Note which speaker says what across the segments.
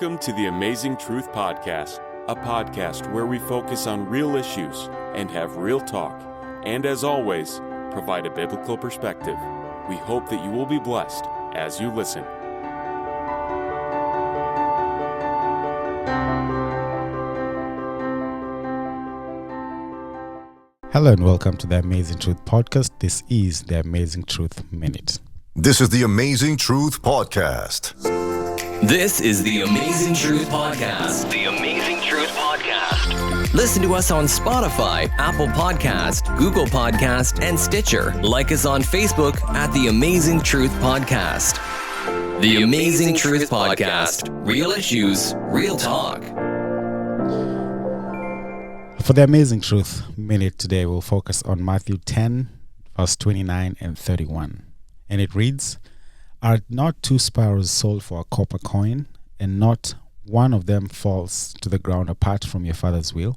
Speaker 1: Welcome to the Amazing Truth Podcast, a podcast where we focus on real issues and have real talk, and as always, provide a biblical perspective. We hope that you will be blessed as you listen.
Speaker 2: Hello and welcome to the Amazing Truth Podcast. This is the Amazing Truth Minute.
Speaker 3: This is the Amazing Truth Podcast.
Speaker 4: This is the Amazing Truth Podcast. The Amazing Truth Podcast. Listen to us on Spotify, Apple Podcast, Google Podcast, and Stitcher. Like us on Facebook at the Amazing Truth Podcast. The Amazing Truth Podcast. Real issues, real talk.
Speaker 2: For the Amazing Truth Minute today, we'll focus on Matthew 10, verse 29 and 31. And it reads, "Are not two sparrows sold for a copper coin, and not one of them falls to the ground apart from your Father's will?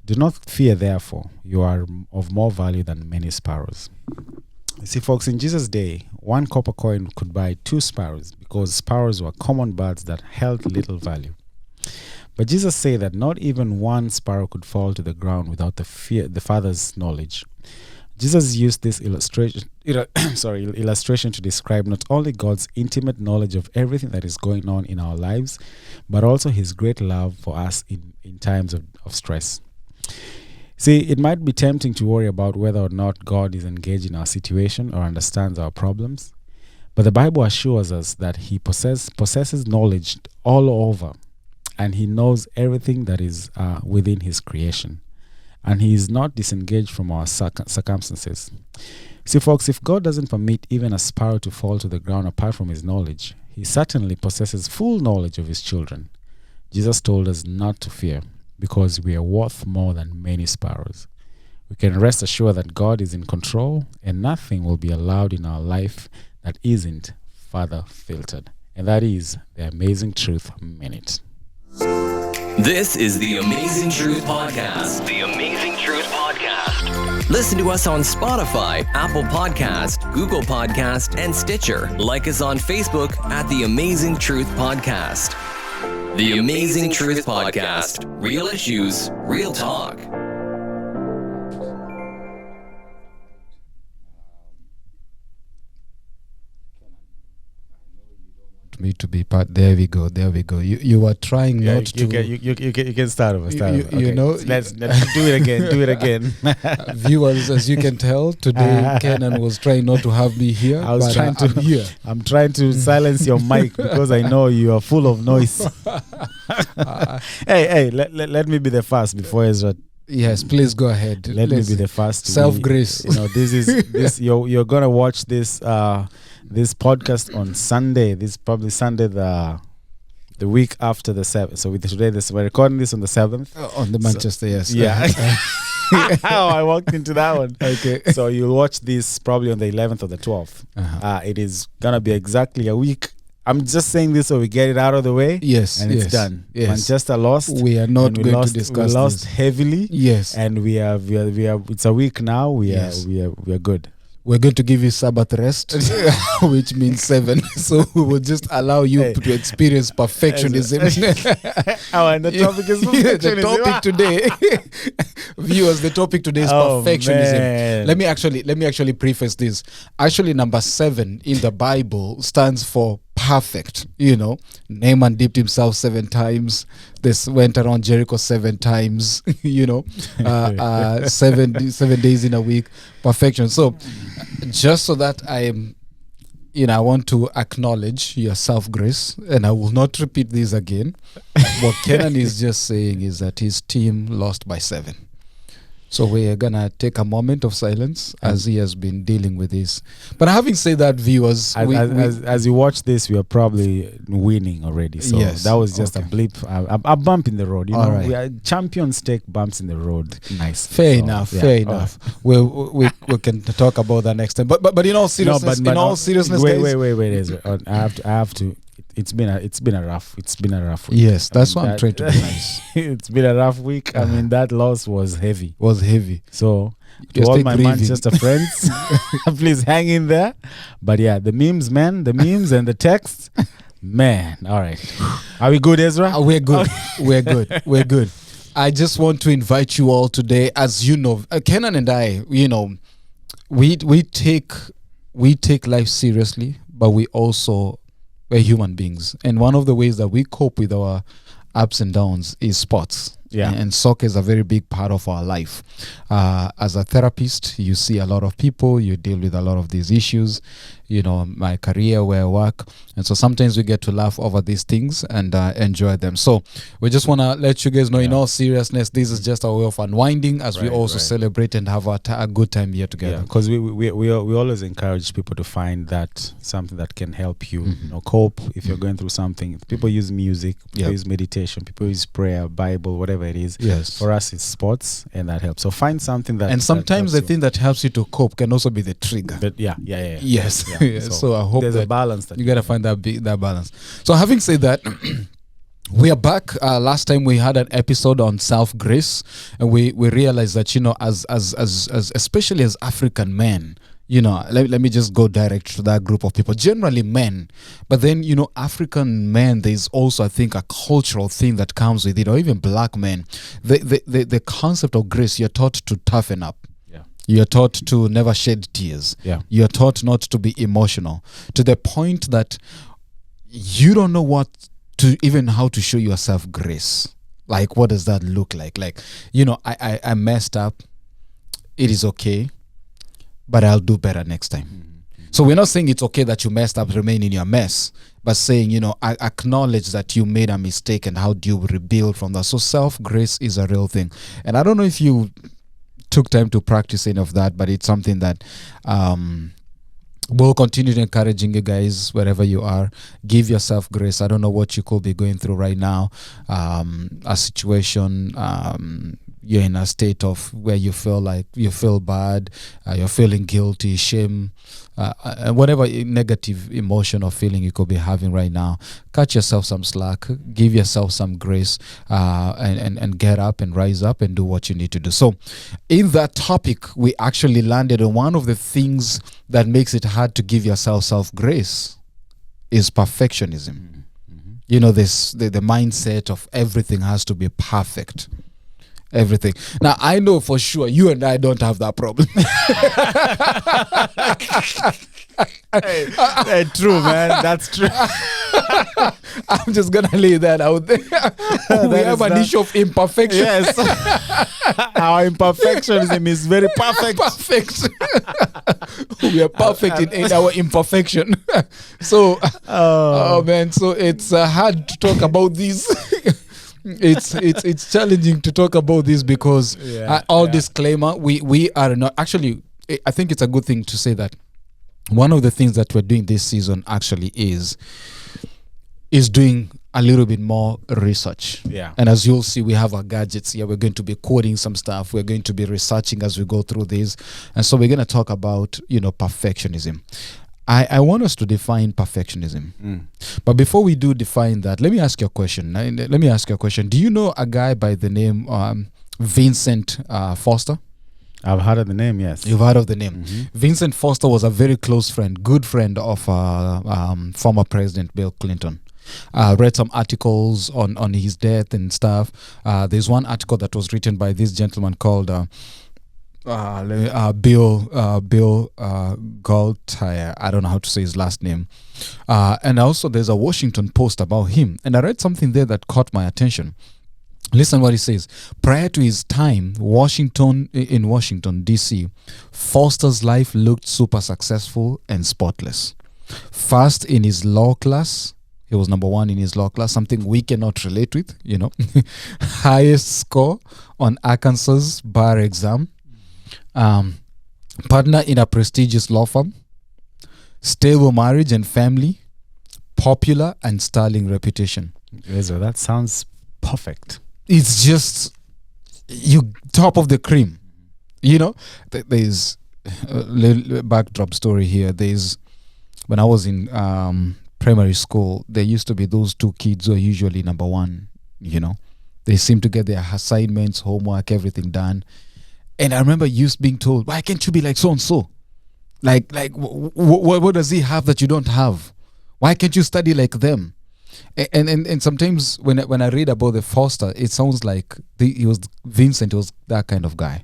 Speaker 2: Do not fear, therefore, you are of more value than many sparrows." You see, folks, in Jesus' day, one copper coin could buy two sparrows because sparrows were common birds that held little value. But Jesus said that not even one sparrow could fall to the ground without the Father's knowledge. Jesus used this illustration to describe not only God's intimate knowledge of everything that is going on in our lives, but also his great love for us in times of stress. See, it might be tempting to worry about whether or not God is engaged in our situation or understands our problems, but the Bible assures us that he possesses knowledge all over, and he knows everything that is within his creation. And he is not disengaged from our circumstances. See, folks, if God doesn't permit even a sparrow to fall to the ground apart from his knowledge, he certainly possesses full knowledge of his children. Jesus told us not to fear, because we are worth more than many sparrows. We can rest assured that God is in control, and nothing will be allowed in our life that isn't Father filtered. And that is the Amazing Truth Minute.
Speaker 4: This is the Amazing Truth Podcast. The Amazing Truth Podcast. Listen to us on Spotify, Apple Podcast, Google Podcast, and Stitcher. Like us on Facebook at the Amazing Truth Podcast. The Amazing Truth Podcast. Real issues, real talk.
Speaker 5: Me to be part. There we go. You were trying not to.
Speaker 2: You can start over.
Speaker 5: You know,
Speaker 2: let's do it again.
Speaker 5: Viewers, as you can tell, today Kenan was trying not to have me here.
Speaker 2: I'm trying to silence your mic because I know you are full of noise. Hey, let me be the first before Ezra.
Speaker 5: Yes, please go ahead.
Speaker 2: Let me be the first.
Speaker 5: Self-grace.
Speaker 2: You're gonna watch this podcast on Sunday. This is probably Sunday the week after the 7th. So we're recording this on the 7th.
Speaker 5: On the Manchester, yes.
Speaker 2: Yeah. I walked into that one.
Speaker 5: Okay.
Speaker 2: So you'll watch this probably on the 11th or the 12th. It is gonna be exactly a week. I'm just saying this so we get it out of the way.
Speaker 5: Yes.
Speaker 2: And it's done.
Speaker 5: Yes.
Speaker 2: Manchester lost.
Speaker 5: We are not going to discuss
Speaker 2: We lost
Speaker 5: this.
Speaker 2: heavily.
Speaker 5: Yes.
Speaker 2: And we are it's a week now. We are good.
Speaker 5: We're going to give you Sabbath rest, which means 7. So we will just allow you to experience perfectionism.
Speaker 2: And the topic is perfectionism.
Speaker 5: The topic today, viewers, the topic today is perfectionism.
Speaker 2: Man.
Speaker 5: Let me actually preface this. Actually, number 7 in the Bible stands for perfect. You know, Naaman dipped himself 7 times. This went around Jericho 7 times. 7 days in a week. Perfection. So, just so that I want to acknowledge your self-grace, and I will not repeat this again. What Kenan is just saying is that his team lost by 7. So we are going to take a moment of silence as he has been dealing with this. But having said that, viewers...
Speaker 2: As you watch this, we are probably winning already. So
Speaker 5: yes,
Speaker 2: that was just a blip, a bump in the road.
Speaker 5: Right.
Speaker 2: We are champions take bumps in the road. Nice.
Speaker 5: Fair enough. We can talk about that next time. But in all seriousness,
Speaker 2: wait. I have to. It's been a rough week.
Speaker 5: Yes, that's what I'm trying to be nice.
Speaker 2: It's been a rough week. I mean, that loss was heavy. So to
Speaker 5: Just
Speaker 2: all my
Speaker 5: grieving.
Speaker 2: Manchester friends, please hang in there. But yeah, the memes and the texts, Man, all right. Are we good, Ezra?
Speaker 5: We're good. We're good. We're good. I just want to invite you all today. As you know, Kenan and I, we take life seriously, but we're human beings. And one of the ways that we cope with our ups and downs is sports.
Speaker 2: Yeah.
Speaker 5: And soccer is a very big part of our life. As a therapist, you see a lot of people, you deal with a lot of these issues, my career, where I work. And so sometimes we get to laugh over these things and enjoy them. So we just want to let you guys know, in all seriousness, this is just a way of unwinding as we also celebrate and have a good time here together.
Speaker 2: Yeah, because we always encourage people to find that something that can help you, cope if you're going through something. People use music, people use meditation, people use prayer, Bible, whatever it is.
Speaker 5: Yes.
Speaker 2: For us, it's sports, and that helps. So find something that.
Speaker 5: And sometimes the thing that helps you to cope can also be the trigger.
Speaker 2: Yes.
Speaker 5: So I hope
Speaker 2: there's
Speaker 5: that
Speaker 2: a balance. That
Speaker 5: you gotta find that balance. So having said that, we are back. Last time we had an episode on self-grace, and we realized that as especially as African men. Let me just go direct to that group of people. Generally men, but then African men, there's also I think a cultural thing that comes with it, or even black men. The concept of grace, you're taught to toughen up.
Speaker 2: Yeah.
Speaker 5: You're taught to never shed tears.
Speaker 2: Yeah.
Speaker 5: You're taught not to be emotional, to the point that you don't know how to show yourself grace. Like, what does that look like? Like, I messed up. It is okay, but I'll do better next time. So we're not saying it's okay that you messed up, remain in your mess, but saying, I acknowledge that you made a mistake and how do you rebuild from that. So self-grace is a real thing. And I don't know if you took time to practice any of that, but it's something that we'll continue encouraging you guys wherever you are. Give yourself grace. I don't know what you could be going through right now. A situation, you're in a state of where you feel like you feel bad, you're feeling guilty, shame, and whatever negative emotion or feeling you could be having right now. Cut yourself some slack, give yourself some grace, and get up and rise up and do what you need to do. So in that topic, we actually landed on one of the things that makes it hard to give yourself self-grace is perfectionism. This the mindset of everything has to be perfect. Everything. Now, I know for sure you and I don't have that problem.
Speaker 2: Hey, true, man. That's true.
Speaker 5: I'm just going to lay that out there. We have an issue of imperfection.
Speaker 2: Yes. Our imperfectionism is very perfect.
Speaker 5: Perfect. We are perfect in our imperfection. So, oh man, so it's hard to talk about these. It's challenging to talk about this because disclaimer, we are not actually. I think it's a good thing to say that one of the things that we're doing this season actually is doing a little bit more research.
Speaker 2: Yeah.
Speaker 5: And as you'll see, we have our gadgets here. We're going to be quoting some stuff. We're going to be researching as we go through this. And so we're going to talk about, perfectionism. I want us to define perfectionism. But before we do define that, let me ask you a question. Do you know a guy by the name Vincent Foster?
Speaker 2: I've heard of the name, yes.
Speaker 5: You've heard of the name. Vincent Foster was a very close friend, good friend of former President Bill Clinton. Read some articles on his death and stuff. There's one article that was written by this gentleman called Bill Gaultier. I don't know how to say his last name. And also there's a Washington Post about him. And I read something there that caught my attention. Listen what he says. Prior to his time in Washington, D.C., Foster's life looked super successful and spotless. First in his law class. He was number one in his law class, something we cannot relate with, Highest score on Arkansas's bar exam. Partner in a prestigious law firm. Stable marriage and family. Popular and sterling reputation.
Speaker 2: Ezra, that sounds perfect.
Speaker 5: It's just top of the cream. There's a little backdrop story here. When I was in primary school, there used to be those two kids who are usually number one. They seem to get their assignments, homework, everything done. And I remember being told, why can't you be like so and so? Like what does he have that you don't have? Why can't you study like them? And sometimes when I read about the Foster, it sounds like Vincent was that kind of guy,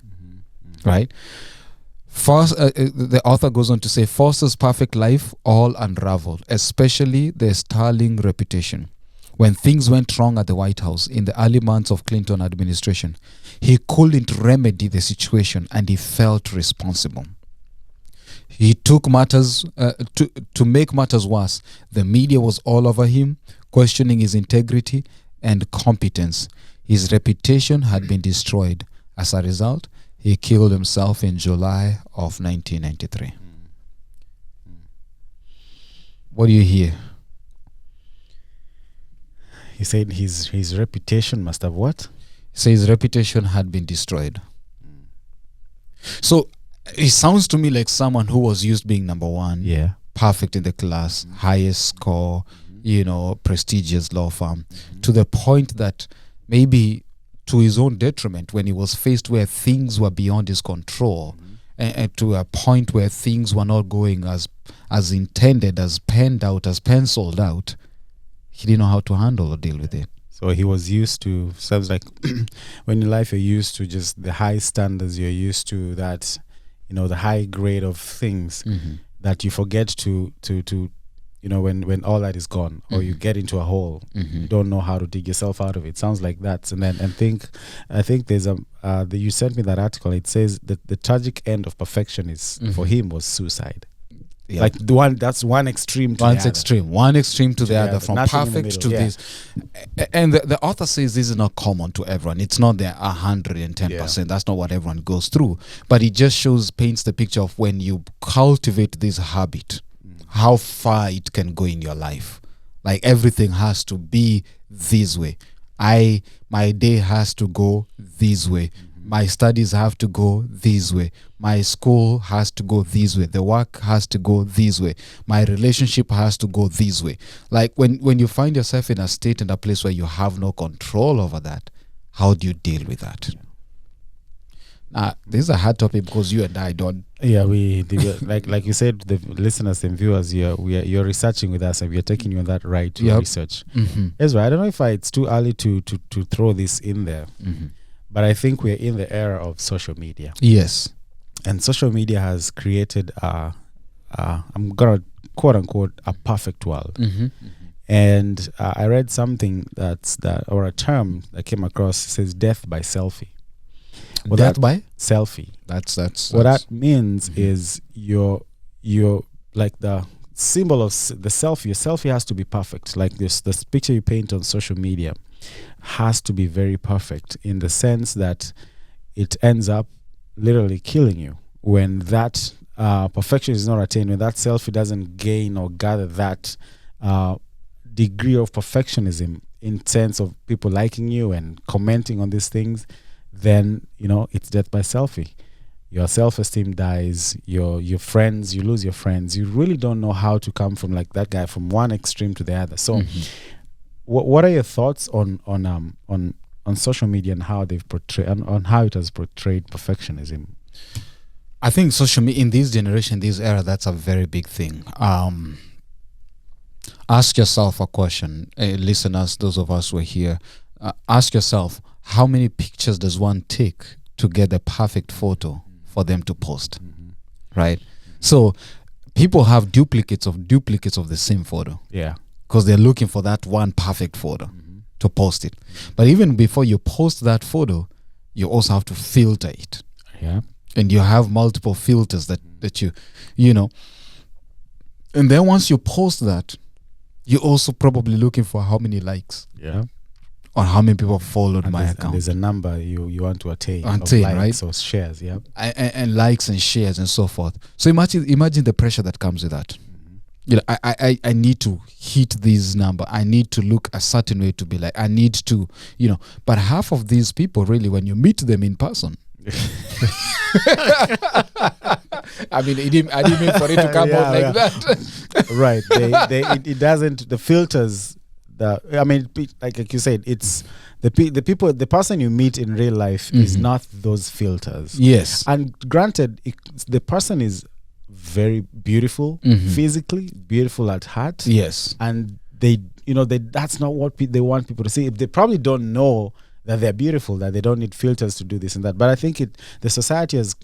Speaker 5: right? The author goes on to say, Foster's perfect life all unraveled, especially their sterling reputation. When things went wrong at the White House in the early months of Clinton administration, he couldn't remedy the situation and he felt responsible. He took matters, to make matters worse, the media was all over him, questioning his integrity and competence. His reputation had been destroyed. As a result, he killed himself in July of 1993. What do you hear?
Speaker 2: He said his reputation must have what?
Speaker 5: He says his reputation had been destroyed. So it sounds to me like someone who was used being number one, perfect in the class, highest score, prestigious law firm, to the point that maybe to his own detriment, when he was faced where things were beyond his control, and to a point where things were not going as intended, as penned out, as penciled out, he didn't know how to handle or deal with it.
Speaker 2: So he was used to, sounds like when in life you're used to just the high standards, you're used to that, the high grade of things, that you forget to when all that is gone, or you get into a hole, you don't know how to dig yourself out of it. Sounds like that. And then I think there's you sent me that article. It says that the tragic end of perfectionist for him was suicide. Yeah. Like that's one extreme to the other.
Speaker 5: One extreme to the other, from
Speaker 2: Nothing
Speaker 5: perfect to this. And the author says this is not common to everyone. It's not there 110%. That's not what everyone goes through. But it just paints the picture of when you cultivate this habit, how far it can go in your life. Like everything has to be this way. My day has to go this way. My studies have to go this way. My school has to go this way. The work has to go this way. My relationship has to go this way. Like when you find yourself in a state and a place where you have no control over that, how do you deal with that? Now, this is a hard topic because you and I don't.
Speaker 2: Yeah, like you said, the listeners and viewers, you're researching with us, and we are taking you on that ride to research. Ezra, I don't know if it's too early to throw this in there. But I think we're in the era of social media.
Speaker 5: Yes.
Speaker 2: And social media has created I'm going to quote unquote a perfect world. And I read something or a term that came across, says death by selfie.
Speaker 5: Death by
Speaker 2: selfie.
Speaker 5: That's
Speaker 2: what that means is you're like the symbol of the selfie. Your selfie has to be perfect. Like this picture you paint on social media has to be very perfect, in the sense that it ends up literally killing you when that perfection is not attained, when that selfie doesn't gain or gather that degree of perfectionism in sense of people liking you and commenting on these things. Then it's death by selfie. Your self-esteem dies. Your friends, you lose your friends. You really don't know how to come from like that guy, from one extreme to the other. So what are your thoughts on social media and how they've portrayed on how it has portrayed perfectionism?
Speaker 5: I think social media in this generation, this era, that's a very big thing. Ask yourself a question, listeners, those of us who are here. Ask yourself, how many pictures does one take to get the perfect photo for them to post? Right? So people have duplicates of the same photo.
Speaker 2: Yeah.
Speaker 5: Because they're looking for that one perfect photo to post it. But even before you post that photo, you also have to filter it.
Speaker 2: Yeah.
Speaker 5: And you have multiple filters that you know. And then once you post that, you're also probably looking for how many likes.
Speaker 2: Yeah.
Speaker 5: Or how many people followed my account.
Speaker 2: There's a number you want to attain of likes, right? Or shares, yeah.
Speaker 5: And likes and shares and so forth. So imagine the pressure that comes with that. I need to hit this number. I need to look a certain way to be like. I need to, But half of these people, really, when you meet them in person, I didn't mean for it to come out like that.
Speaker 2: Right. It doesn't. The filters. Like you said, it's the person you meet in real life is not those filters.
Speaker 5: Yes.
Speaker 2: And granted, the person is very beautiful physically, beautiful at heart.
Speaker 5: Yes.
Speaker 2: And that's not what they want people to see. They probably don't know that they're beautiful, that they don't need filters to do this and that. But I think the society has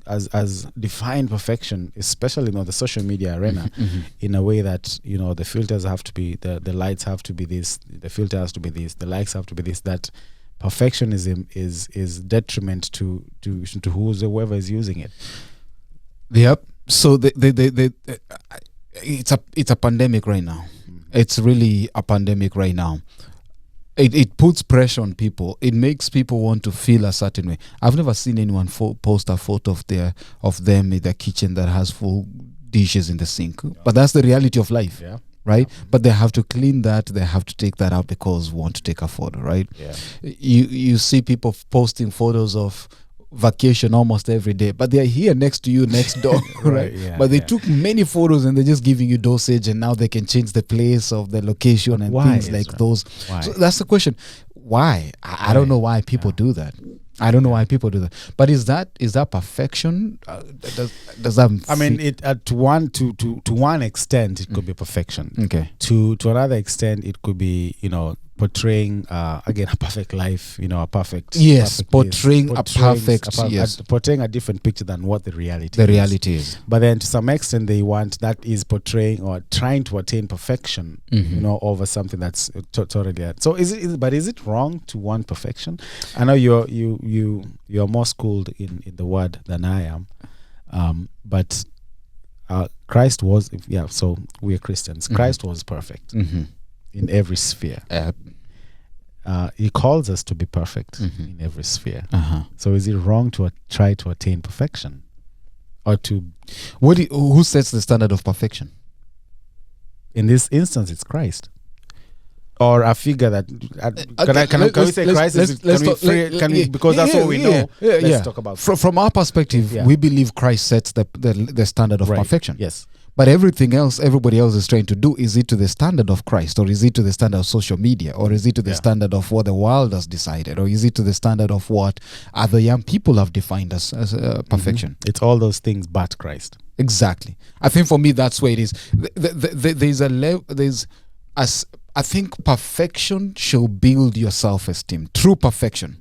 Speaker 2: defined perfection, especially the social media arena, in a way that the filters have to be, the lights have to be this, the filter has to be this, the likes have to be this. That perfectionism is detriment to whoever is using it.
Speaker 5: Yep. So it's a pandemic right now. It's really a pandemic right now. It puts pressure on people. It makes people want to feel a certain way. I've never seen anyone post a photo of them in their kitchen that has full dishes in the sink. But that's the reality of life, right? But they have to clean that. They have to take that out because we want to take a photo, right?
Speaker 2: Yeah.
Speaker 5: You see people posting photos of vacation almost every day, but they're here next to you next door, right?
Speaker 2: Yeah,
Speaker 5: but they took many photos and they're just giving you dosage, and now they can change the place of the location and things like those.
Speaker 2: Why?
Speaker 5: So that's the question. Why? I don't know why people do that. I don't know why people do that. But is that perfection? Does that?
Speaker 2: I mean, to one extent, it could be perfection.
Speaker 5: Okay.
Speaker 2: To another extent, it could be portraying again a perfect life. A perfect.
Speaker 5: Yes, portraying
Speaker 2: portraying a different picture than what the reality.
Speaker 5: The reality is.
Speaker 2: But then, to some extent, they want that is portraying or trying to attain perfection. Over something that's totally. So is it wrong to want perfection? I know you're more schooled in the word than I am, but Christ was so we are Christians. Christ was perfect in every sphere. He calls us to be perfect in every sphere. So is it wrong to try to attain perfection, or to?
Speaker 5: Who sets the standard of perfection?
Speaker 2: In this instance, it's Christ. Or a figure that can we say Christ? Because that's all we know. Let's talk about.
Speaker 5: From our perspective, we believe Christ sets the standard of perfection.
Speaker 2: Yes.
Speaker 5: But everything else, everybody else is trying to do, is it to the standard of Christ, or is it to the standard of social media, or is it to the standard of what the world has decided, or is it to the standard of what other young people have defined as perfection?
Speaker 2: It's all those things but Christ.
Speaker 5: Exactly. I think for me that's where it is. I think perfection shall build your self-esteem. True perfection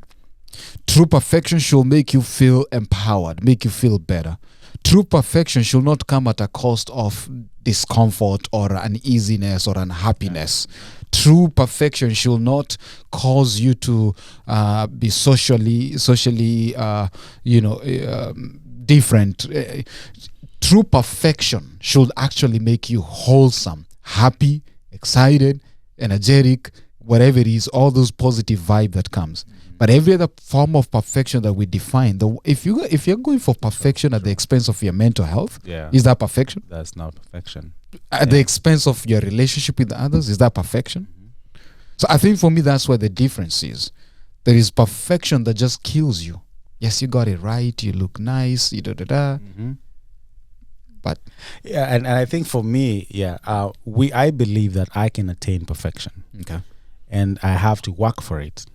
Speaker 5: shall make you feel empowered, make you feel better. True perfection should not come at a cost of discomfort or uneasiness or unhappiness. True perfection should not cause you to be socially different. True perfection should actually make you wholesome, happy, excited, energetic, whatever it is, all those positive vibe that comes. But every other form of perfection that we define, if you're going for perfection at the expense of your mental health, is that perfection?
Speaker 2: That's not perfection.
Speaker 5: At the expense of your relationship with others, is that perfection? So I think for me that's where the difference is. There is perfection that just kills you. Yes, you got it right, you look nice, but
Speaker 2: and I think for me, I believe that I can attain perfection.
Speaker 5: Okay.
Speaker 2: And I have to work for it.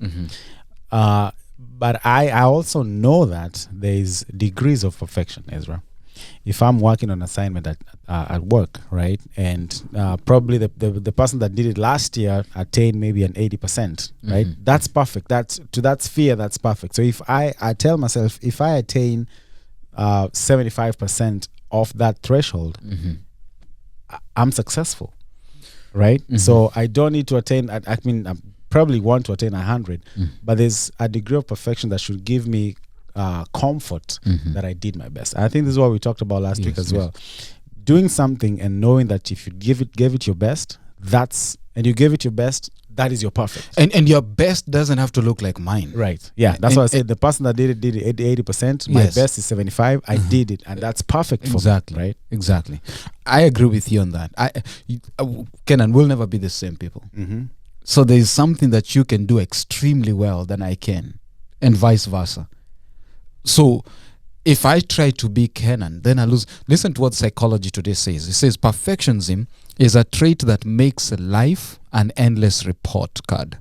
Speaker 2: But I also know that there's degrees of perfection, Ezra. If I'm working on assignment at work, right, and probably the person that did it last year attained maybe an 80%, right? That's perfect. That's to that sphere. That's perfect. So if I tell myself, if I attain 75% of that threshold, I'm successful, right? So I don't need to attain. I mean, I probably want to attain 100, but there's a degree of perfection that should give me comfort that I did my best. I think this is what we talked about last week as well. Doing something and knowing that if you gave it your best, and you gave it your best, that is your perfect. And
Speaker 5: your best doesn't have to look like mine.
Speaker 2: Right. Yeah. That's what I said. The person that did it 80%. My best is 75. I did it, and that's perfect for me. Right.
Speaker 5: Exactly. I agree with you on that. Kenan, we'll never be the same people. So there is something that you can do extremely well than I can, and vice versa. So if I try to be Kenan, then I lose. Listen to what Psychology Today says. It says perfectionism is a trait that makes life an endless report card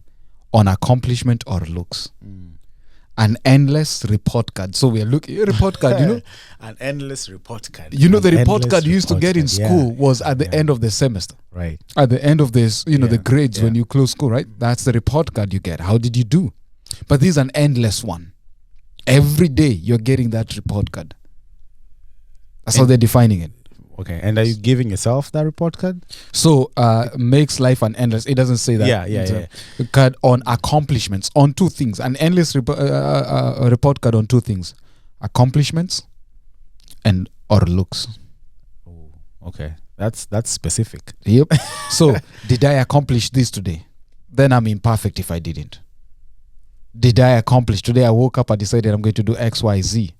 Speaker 5: on accomplishment or looks. an endless report card. So we are looking report card,
Speaker 2: an endless report card.
Speaker 5: The
Speaker 2: An
Speaker 5: report
Speaker 2: endless
Speaker 5: card you used to
Speaker 2: report
Speaker 5: get in
Speaker 2: card.
Speaker 5: school
Speaker 2: Yeah,
Speaker 5: was at the end of the semester.
Speaker 2: Right.
Speaker 5: At the end of this, the
Speaker 2: Yeah,
Speaker 5: grades when
Speaker 2: yeah.
Speaker 5: you close school, right? That's the report card you get. How did you do? But this is an endless one. Every day you're getting that report card. That's how they're defining it.
Speaker 2: Okay. And are you giving yourself that report card?
Speaker 5: So makes life an endless. It doesn't say that.
Speaker 2: Yeah.
Speaker 5: It's a card on accomplishments on two things. An endless report card on two things: accomplishments and or looks.
Speaker 2: Oh, okay. That's specific.
Speaker 5: Yep. So did I accomplish this today? Then I'm imperfect if I didn't. Did I accomplish today? I woke up, I decided I'm going to do X, Y, Z.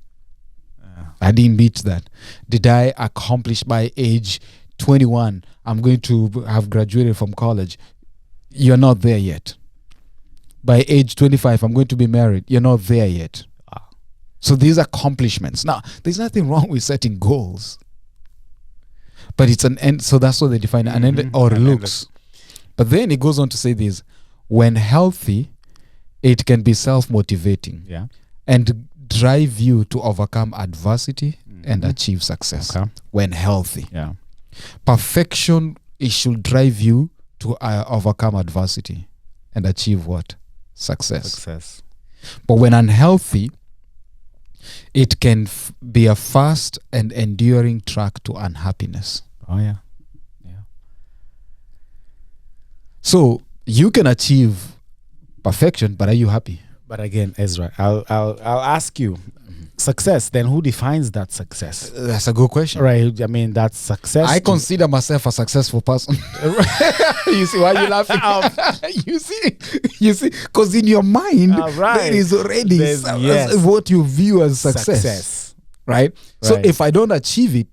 Speaker 5: I didn't meet that. Did I accomplish by age 21? I'm going to have graduated from college. You're not there yet. By age 25, I'm going to be married. You're not there yet. So these are accomplishments. Now, there's nothing wrong with setting goals. But it's an end. So that's what they define an end or looks. But then it goes on to say this: when healthy, it can be self-motivating.
Speaker 2: Yeah.
Speaker 5: And drive you to overcome adversity and achieve success.
Speaker 2: Okay.
Speaker 5: When healthy.
Speaker 2: Yeah.
Speaker 5: Perfection, it should drive you to overcome adversity and achieve what? Success. But when unhealthy, it can be a fast and enduring track to unhappiness.
Speaker 2: Oh yeah.
Speaker 5: So you can achieve perfection, but are you happy?
Speaker 2: But again, Ezra, I'll ask you, success. Then who defines that success?
Speaker 5: That's a good question.
Speaker 2: Right. I mean, that's success.
Speaker 5: I consider myself a successful person. You see why you laughing? you see, because in your mind,
Speaker 2: right.
Speaker 5: there is already
Speaker 2: Yes.
Speaker 5: what you view as success. Right? So
Speaker 2: Right.
Speaker 5: if I don't achieve it,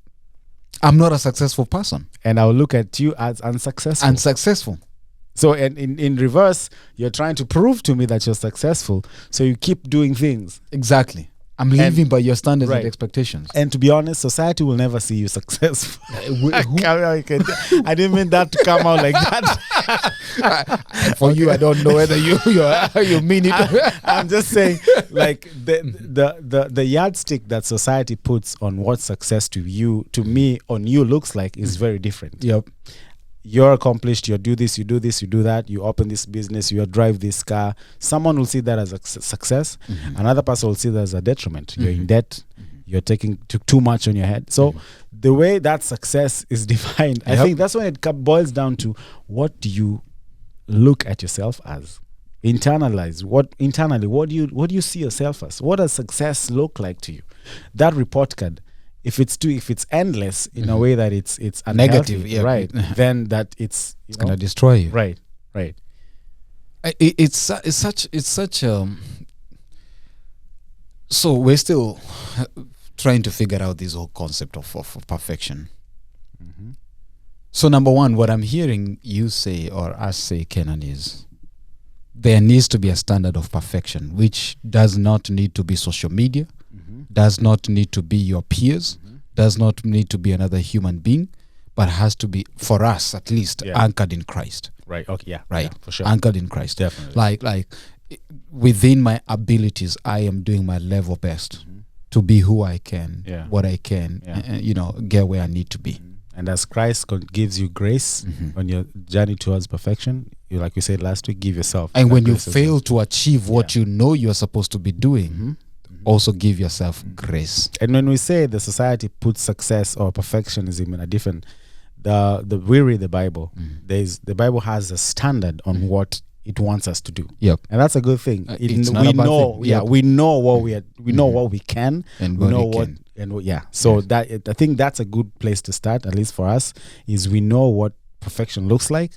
Speaker 5: I'm not a successful person.
Speaker 2: And I'll look at you as unsuccessful.
Speaker 5: Unsuccessful.
Speaker 2: So in reverse, you're trying to prove to me that you're successful. So you keep doing things.
Speaker 5: Exactly. I'm living by your standards
Speaker 2: right.
Speaker 5: and expectations.
Speaker 2: And to be honest, society will never see you successful. I didn't mean that to come out like that.
Speaker 5: For you, I don't know whether you mean it.
Speaker 2: I'm just saying, like the yardstick that society puts on what success to me, on you looks like is very different.
Speaker 5: Yep.
Speaker 2: You're accomplished, you do this, you do that, you open this business, you drive this car. Someone will see that as a success. Another person will see that as a detriment. You're in debt, you're taking too much on your head. So the way that success is defined, I think that's when it boils down to, what do you look at yourself as? Internalize what do you see yourself as? What does success look like to you? That report card, if it's endless in a way that it's
Speaker 5: Negative,
Speaker 2: unhealthy, right? Then that it's
Speaker 5: gonna destroy you.
Speaker 2: Right.
Speaker 5: It's such. So we're still trying to figure out this whole concept of perfection. So number one, what I'm hearing you say or us say, Kenan, is there needs to be a standard of perfection, which does not need to be social media. Does not need to be your peers, does not need to be another human being, but has to be, for us at least, anchored in Christ.
Speaker 2: Right. Okay. Yeah.
Speaker 5: Right.
Speaker 2: Yeah, for sure.
Speaker 5: Anchored in Christ.
Speaker 2: Definitely.
Speaker 5: Like within my abilities, I am doing my level best to be who I can, what I can, get where I need to be.
Speaker 2: And as Christ gives you grace on your journey towards perfection, you, like we said last week, give yourself.
Speaker 5: And when you fail to achieve what you know you're supposed to be doing, also give yourself grace.
Speaker 2: And when we say the society puts success or perfectionism in a different, we read the Bible, the Bible has a standard on what it wants us to do.
Speaker 5: Yep.
Speaker 2: And that's a good thing.
Speaker 5: It's not a bad thing.
Speaker 2: We know what we know what we can,
Speaker 5: and
Speaker 2: we know
Speaker 5: what
Speaker 2: So that I think that's a good place to start, at least for us, is we know what perfection looks like.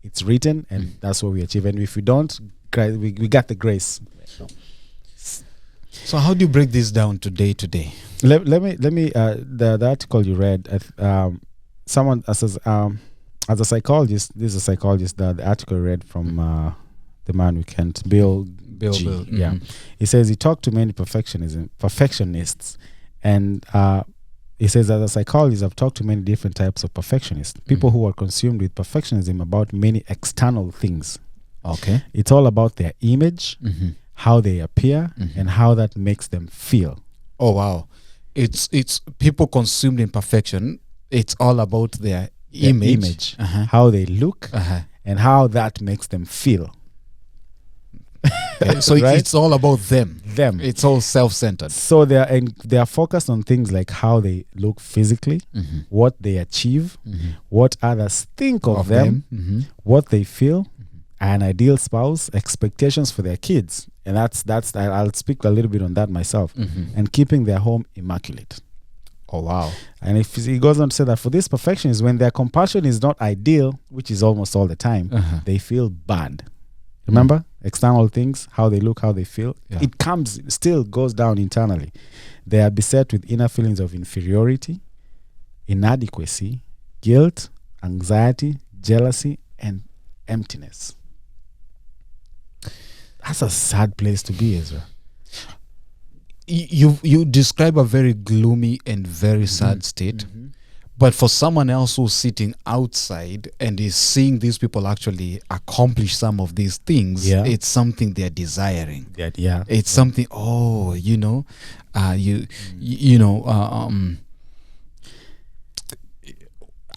Speaker 2: It's written, and that's what we achieve. And if we don't, we got the grace.
Speaker 5: So how do you break this down to day?
Speaker 2: Let me the article you read, someone as a psychologist, this is a psychologist, the article you read from the man we can't, Bill G. Yeah, he says he talked to many perfectionists, and he says, as a psychologist, I've talked to many different types of perfectionists, people who are consumed with perfectionism about many external things.
Speaker 5: Okay.
Speaker 2: It's all about their image, how they appear, and how that makes them feel.
Speaker 5: Oh wow, it's people consumed in perfection. It's all about their image.
Speaker 2: How they look, and how that makes them feel.
Speaker 5: So
Speaker 2: Right?
Speaker 5: it's all about them.
Speaker 2: Them.
Speaker 5: It's all self-centered.
Speaker 2: So they are focused on things like how they look physically, what they achieve, what others think of them, what they feel, an ideal spouse, expectations for their kids, and that's I'll speak a little bit on that myself, and keeping their home immaculate.
Speaker 5: Oh wow.
Speaker 2: And if he goes on to say that for this perfectionists, when their compassion is not ideal, which is almost all the time, they feel bad. Remember, external things, how they look, how they feel, it still goes down internally. They are beset with inner feelings of inferiority, inadequacy, guilt, anxiety, jealousy, and emptiness. That's a sad place to be, Ezra.
Speaker 5: You describe a very gloomy and very sad state. But for someone else who's sitting outside and is seeing these people actually accomplish some of these things, it's something they're desiring. It's something, I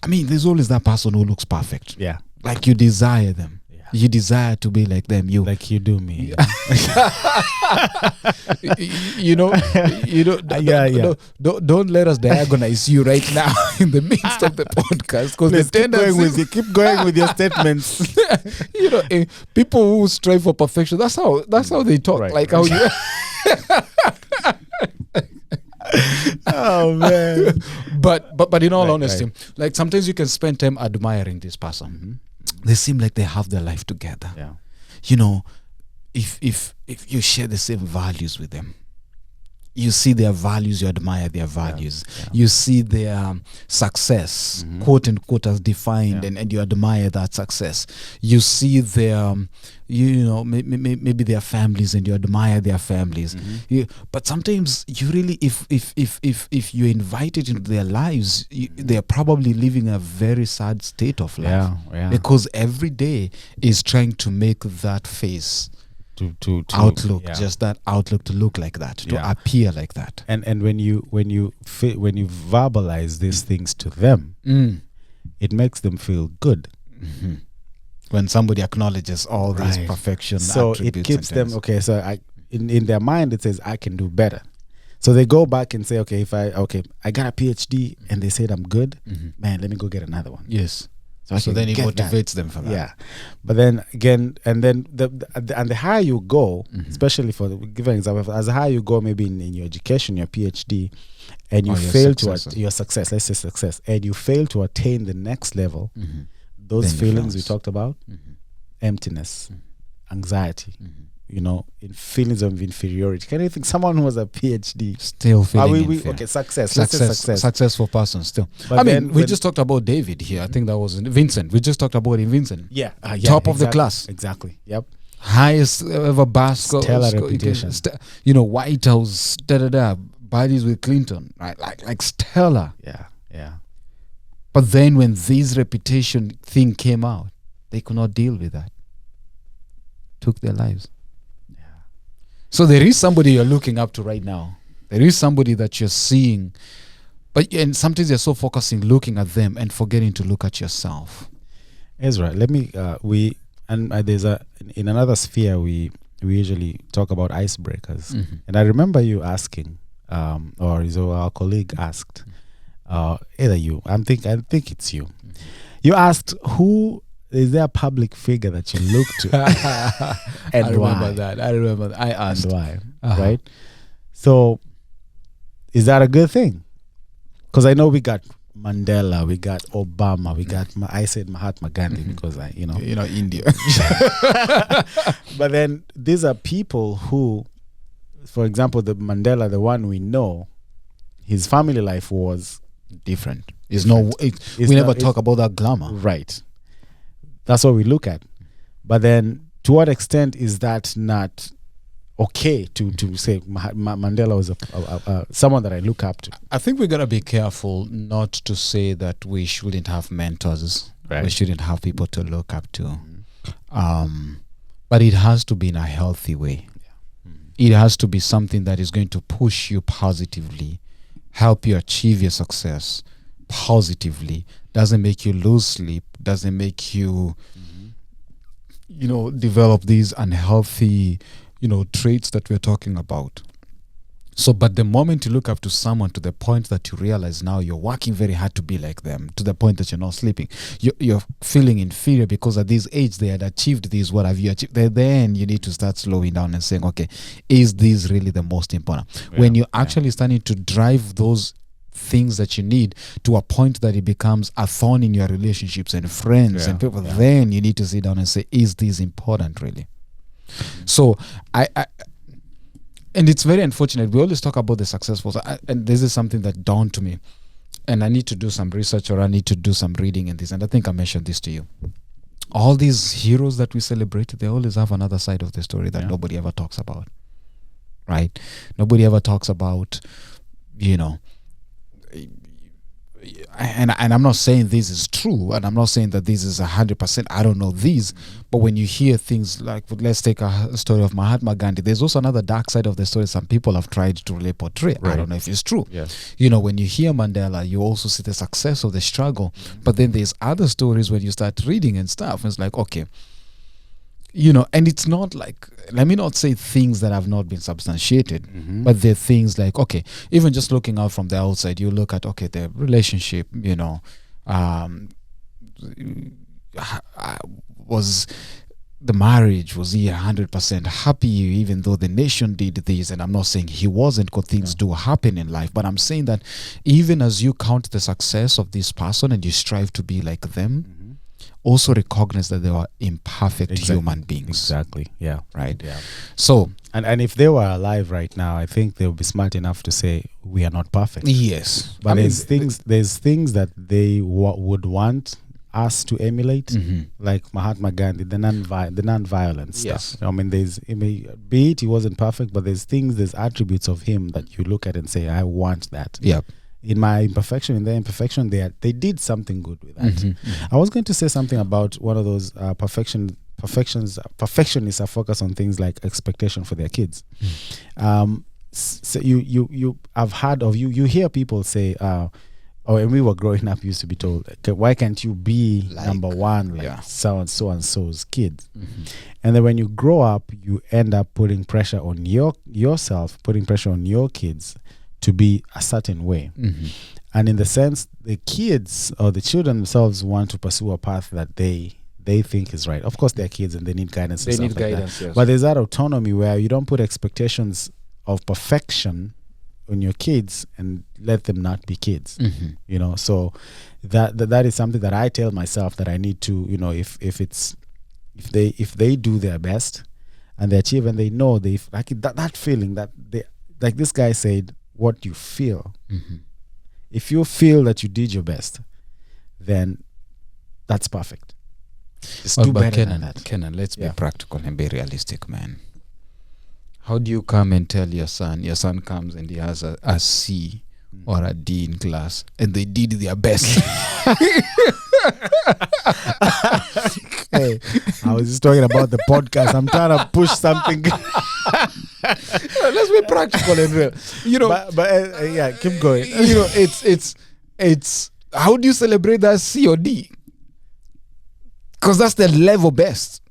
Speaker 5: mean, there's always that person who looks perfect.
Speaker 2: Yeah.
Speaker 5: Like you desire them. You desire to be like them.
Speaker 2: Like you do me.
Speaker 5: Don't let us diagnose you right now in the midst of the podcast, because the tendency
Speaker 2: keep going with your statements.
Speaker 5: People who strive for perfection, that's how they talk.
Speaker 2: Right,
Speaker 5: like how you.
Speaker 2: Oh man.
Speaker 5: But in all honesty, like sometimes you can spend time admiring this person. They seem like they have their life together.
Speaker 2: Yeah.
Speaker 5: If you share the same values with them, you see their values, you admire their values. You see their success, quote unquote, as defined, and you admire that success. You see their, maybe their families, and you admire their families. But sometimes you really, if you're invited into their lives, they're probably living a very sad state of life. Because every day is trying to make that face. To outlook, just that outlook to look like that, to appear like that.
Speaker 2: And when you verbalize these things to them, it makes them feel good.
Speaker 5: When somebody acknowledges all these perfection,
Speaker 2: so it keeps them so in their mind it says I can do better. So they go back and say, I got a PhD and they said I'm good, man, let me go get another one.
Speaker 5: Yes. So then it motivates them for that.
Speaker 2: Yeah, but then again, and then the higher you go, especially for give an example, as higher you go, maybe in your education, your PhD, and you fail your success, let's say success, and you fail to attain the next level, those then feelings we talked about, emptiness, anxiety, in feelings of inferiority. Can you think someone who has a PhD
Speaker 5: still feeling
Speaker 2: inferior? Success. Let's say success.
Speaker 5: Successful person still. But we just talked about David here. I think that was Vincent. We just talked about him, Vincent. Top of the class.
Speaker 2: Exactly. Yep.
Speaker 5: Highest ever basketball.
Speaker 2: Stellar reputation.
Speaker 5: White House. Buddies with Clinton. Right. Like stellar.
Speaker 2: Yeah.
Speaker 5: But then when this reputation thing came out, they could not deal with that. Took their lives. So there is somebody you're looking up to right now. There is somebody that you're seeing, and sometimes you're so focusing looking at them and forgetting to look at yourself.
Speaker 2: Ezra, let me there's in another sphere we usually talk about icebreakers, and I remember you asking, or our colleague asked, either you, I think it's you. You asked who. Is there a public figure that you look to? And
Speaker 5: I remember that. I asked.
Speaker 2: And why? Right? So, is that a good thing? Because I know we got Mandela, we got Obama, we got, I said Mahatma Gandhi because
Speaker 5: India.
Speaker 2: But then these are people who, for example, the Mandela, the one we know, his family life was
Speaker 5: different. We never talk about that glamour.
Speaker 2: Right. That's what we look at. But then to what extent is that not okay to say Mandela was someone that I look up to?
Speaker 5: I think we're going to be careful not to say that we shouldn't have mentors. Right. We shouldn't have people to look up to. But it has to be in a healthy way. it has to be something that is going to push you positively, help you achieve your success positively, doesn't make you lose sleep, doesn't make you develop these unhealthy traits that we're talking about. So, but the moment you look up to someone to the point that you realize now you're working very hard to be like them, to the point that you're not sleeping, you're feeling inferior because at this age they had achieved this, what have you achieved? Then you need to start slowing down and saying, okay, is this really the most important? When you're actually starting to drive those things that you need to a point that it becomes a thorn in your relationships and friends and people, then you need to sit down and say, is this important really? So I and it's very unfortunate. We always talk about the successful, and this is something that dawned to me, and I need to do some research, or I need to do some reading in this, and I think I mentioned this to you. All these heroes that we celebrate, they always have another side of the story that nobody ever talks about, right? Nobody ever talks about, and I'm not saying this is true, and I'm not saying that this is 100%. I don't know these, but when you hear things like, let's take a story of Mahatma Gandhi, there's also another dark side of the story some people have tried to really portray. I don't know if it's true.
Speaker 2: Yes.
Speaker 5: When you hear Mandela, you also see the success of the struggle, but then there's other stories when you start reading and stuff, and it's like, okay, and it's not like, let me not say things that have not been substantiated, but they're things like, okay, even just looking out from the outside, you look at, okay, the relationship, was the marriage, was he 100% happy, even though the nation did this? And I'm not saying he wasn't, because things do happen in life, but I'm saying that even as you count the success of this person and you strive to be like them, also recognize that they are imperfect human beings.
Speaker 2: Exactly. Yeah.
Speaker 5: Right.
Speaker 2: Yeah.
Speaker 5: So,
Speaker 2: and if they were alive right now, I think they'll be smart enough to say we are not perfect.
Speaker 5: Yes.
Speaker 2: But there's things that they would want us to emulate, like Mahatma Gandhi, the non-violent stuff. I mean, be it he wasn't perfect, but there's attributes of him that you look at and say, I want that.
Speaker 5: Yep.
Speaker 2: In my imperfection, in their imperfection, they did something good with that. I was going to say something about one of those perfectionists are focused on things like expectation for their kids. So you I've heard of you hear people say, when we were growing up, used to be told, okay, why can't you be like, number one like so and so's kids? And then when you grow up, you end up putting pressure on yourself, putting pressure on your kids to be a certain way. And in the sense, the kids or the children themselves want to pursue a path that they think is right. Of course, they're kids and they need guidance. They need guidance, yes. But there's that autonomy where you don't put expectations of perfection on your kids and let them not be kids. So that is something that I tell myself that I need to, if they do their best and they achieve and they know that feeling that they, like this guy said, what you feel. If you feel that you did your best, then that's perfect. Just do better than that.
Speaker 5: Kenan, let's be practical and be realistic, man. How do you come and tell your son comes and he has a C or a D in class and they did their best?
Speaker 2: Hey, I was just talking about the podcast. I'm trying to push something.
Speaker 5: Let's be practical and real.
Speaker 2: But keep going.
Speaker 5: It's how do you celebrate that C or D? Because that's the level best.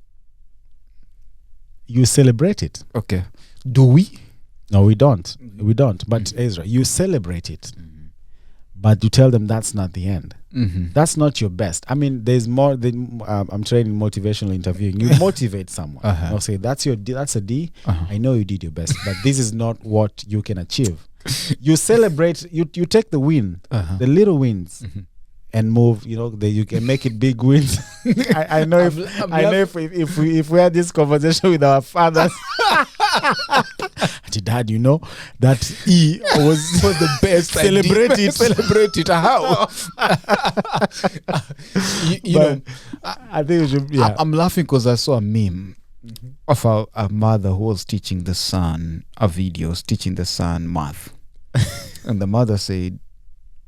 Speaker 2: You celebrate it.
Speaker 5: Okay. Do we?
Speaker 2: No, we don't. We don't. But Ezra, you celebrate it. But you tell them that's not the end. That's not your best. I mean, there's more. I'm training motivational interviewing. You motivate someone. I'll say that's a D. I know you did your best, but this is not what you can achieve. You celebrate. You take the win, the little wins, and move. You can make it big wins. I know if we had this conversation with our fathers. Dad, that E was for the best.
Speaker 5: Celebrate it. How?
Speaker 2: I think it should be.
Speaker 5: I'm laughing because I saw a meme of a mother who was teaching the son teaching the son math, and the mother said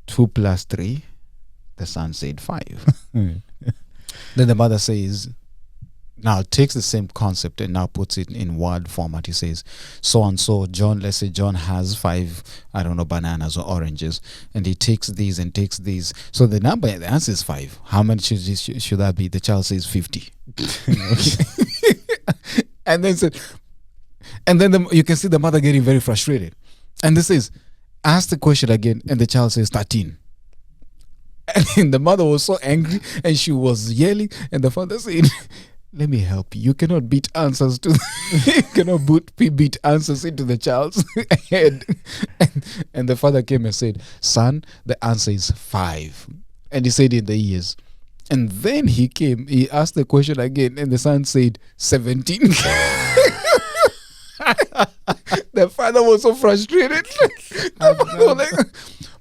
Speaker 5: 2 + 3. The son said 5. Then the mother says, now takes the same concept and now puts it in word format. He says, so and so, John, let's say John has 5, I don't know, bananas or oranges, and he takes these and takes these. So the answer is 5. How many should that be? The child says 50. And then said, and then you can see the mother getting very frustrated. And this is, ask the question again, and the child says 13. And the mother was so angry, and she was yelling, and the father said, let me help you. You cannot beat answers to you cannot beat answers into the child's head. And the father came and said, son, the answer is 5. And he said in the ears. And then he asked the question again, and the son said 17. The father was so frustrated.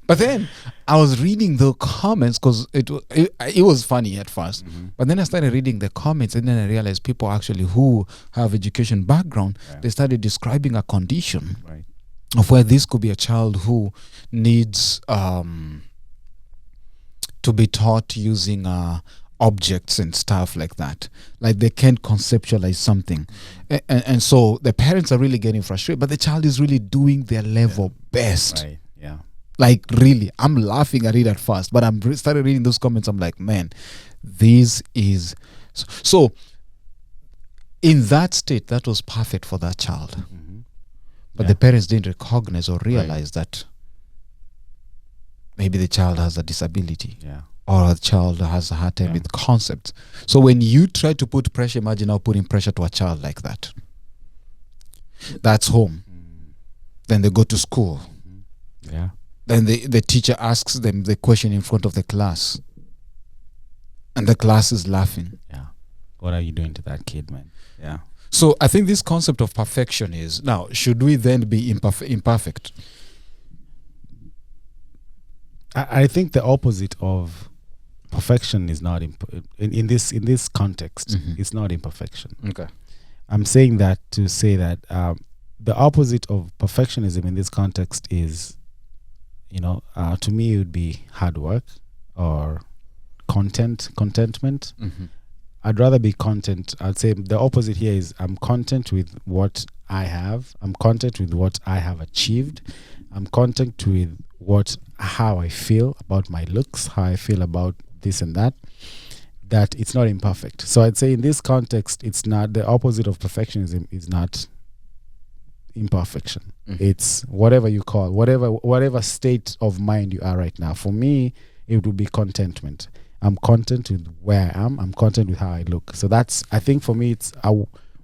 Speaker 5: But then I was reading the comments because it was funny at first. But then I started reading the comments, and then I realized people actually who have education background, they started describing a condition of where this could be a child who needs to be taught using objects and stuff like that. Like they can't conceptualize something. And so the parents are really getting frustrated, but the child is really doing their level best.
Speaker 2: Right. Yeah.
Speaker 5: Like really, I'm laughing at it at first, but I'm started reading those comments. I'm like, man, this is so. In that state, that was perfect for that child, but the parents didn't recognize or realize that maybe the child has a disability, or the child has a hard time with concepts. So when you try to put pressure, imagine now putting pressure to a child like that. That's home. Then they go to school.
Speaker 2: Yeah.
Speaker 5: Then the teacher asks them the question in front of the class. And the class is laughing.
Speaker 2: Yeah. What are you doing to that kid, man? Yeah.
Speaker 5: So I think this concept of perfection is, now, should we then be imperfect?
Speaker 2: I think the opposite of perfection is not in this context. It's not imperfection.
Speaker 5: Okay.
Speaker 2: I'm saying that to say that the opposite of perfectionism in this context is, to me it would be hard work or contentment. I'd rather be content. I'd say the opposite here is I'm content with what I have. I'm content with what I have achieved. I'm content with how I feel about my looks, how I feel about this and that it's not imperfect. So I'd say in this context, it's not the opposite of perfectionism is not imperfection. It's whatever you call, whatever state of mind you are right now. For me, it would be contentment. I'm content with where I am. I'm content with how I look. So I think for me, it's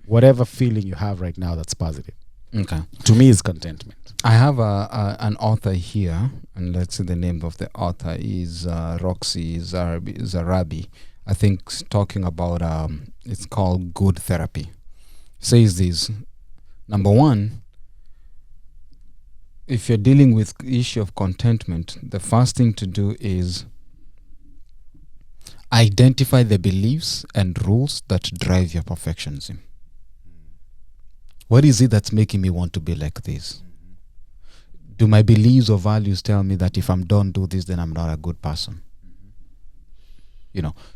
Speaker 2: whatever feeling you have right now that's positive.
Speaker 5: Okay.
Speaker 2: To me, it's contentment.
Speaker 5: I have an author here, and let's say the name of the author is Roxy Zarabi. I think talking about it's called Good Therapy. Says this: number one, if you're dealing with the issue of contentment, the first thing to do is identify the beliefs and rules that drive your perfectionism. What is it that's making me want to be like this? Do my beliefs or values tell me that if I don't do this, then I'm not a good person?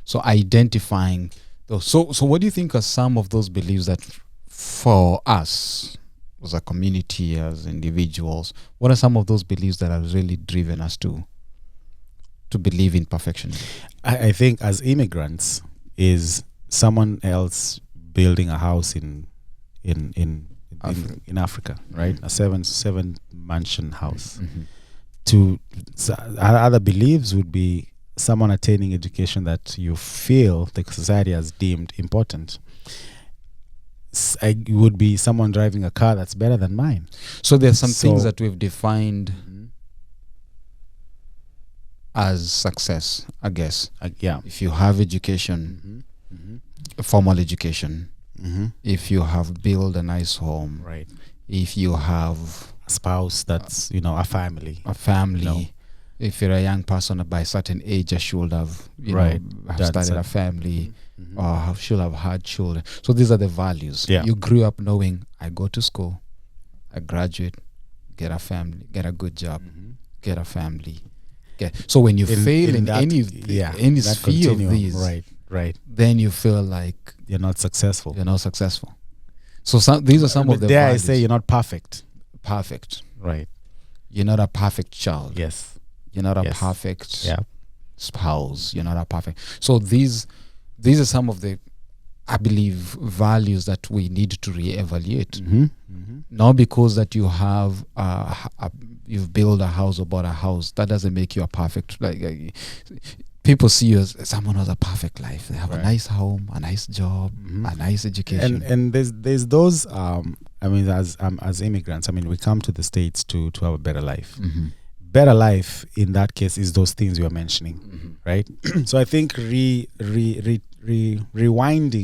Speaker 5: So identifying those. So what do you think are some of those beliefs that for us as a community, as individuals, what are some of those beliefs that have really driven us to believe in perfection?
Speaker 2: I think as immigrants is someone else building a house in Africa, right? A seven mansion house. Other beliefs would be someone attaining education that you feel the society has deemed important. It would be someone driving a car that's better than mine.
Speaker 5: So there's some things that we've defined as success, I guess. If you have education, formal education, if you have built a nice home,
Speaker 2: right?
Speaker 5: If you have
Speaker 2: a spouse that's a family,
Speaker 5: if you're a young person by a certain age, you should have started a family, or should have had children. So these are the values. You grew up knowing, I go to school, I graduate, get a family, get a good job, get a family. So when you fail in any sphere of these,
Speaker 2: Right.
Speaker 5: then you feel like
Speaker 2: You're not successful.
Speaker 5: you're not successful. So these are some of the
Speaker 2: dare I
Speaker 5: values.
Speaker 2: say you're not perfect.
Speaker 5: Perfect.
Speaker 2: Right.
Speaker 5: You're not a perfect child.
Speaker 2: Yes.
Speaker 5: You're not a
Speaker 2: Yes.
Speaker 5: perfect
Speaker 2: Yeah.
Speaker 5: spouse. You're not a perfect. So these are some of the, I believe, values that we need to reevaluate. Not because that you have you've built a house or bought a house, that doesn't make you a perfect. People see you as someone who has a perfect life. They have a nice home, a nice job, a nice education.
Speaker 2: And there's those. I mean, as immigrants, I mean, we come to the States to have a better life. Better life in that case is those things you are mentioning, right? So I think rewinding